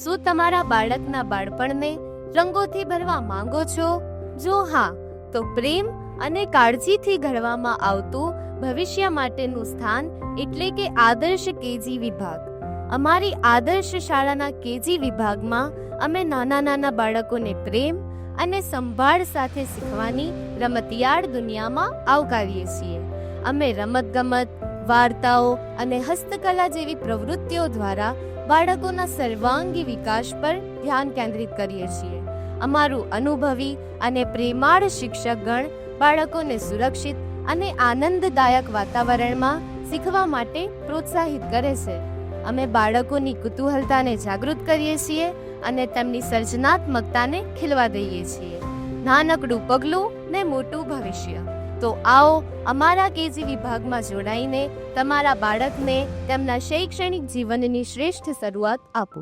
શું તમારા બાળકના બાળપણને રંગોથી ભરવા માંગો છો? જો હા, તો પ્રેમ અને કાળજીથી ઘડવામાં આવતું ભવિષ્ય માટેનું સ્થાન એટલે કે આદર્શ કેજી વિભાગ. અમારી આદર્શ શાળાના કેજી વિભાગમાં અમે નાના નાના બાળકોને પ્રેમ અને સંભાળ સાથે શીખવાની રમતિયાળ દુનિયામાં આવકારીએ છીએ. અમે રમતગમત, વાર્તાઓ અને હસ્તકલા જેવી પ્રવૃત્તિઓ દ્વારા બાળકોના સર્વાંગી વિકાસ પર ધ્યાન કેન્દ્રિત કરીએ છીએ. અમારું અનુભવી અને પ્રેમાળ શિક્ષકગણ બાળકોને સુરક્ષિત અને આનંદદાયક વાતાવરણમાં શીખવા માટે પ્રોત્સાહિત કરે છે. અમે બાળકોની કુતૂહલતાને જાગૃત કરીએ છીએ અને તેમની સર્જનાત્મકતાને ખીલવા દઈએ છીએ. નાનકડું પગલું ને મોટું ભવિષ્ય. તો આવો અમારા કેજી વિભાગમાં જોડાઈને તમારા બાળકને તેમના શૈક્ષણિક જીવનની શ્રેષ્ઠ શરૂઆત આપો.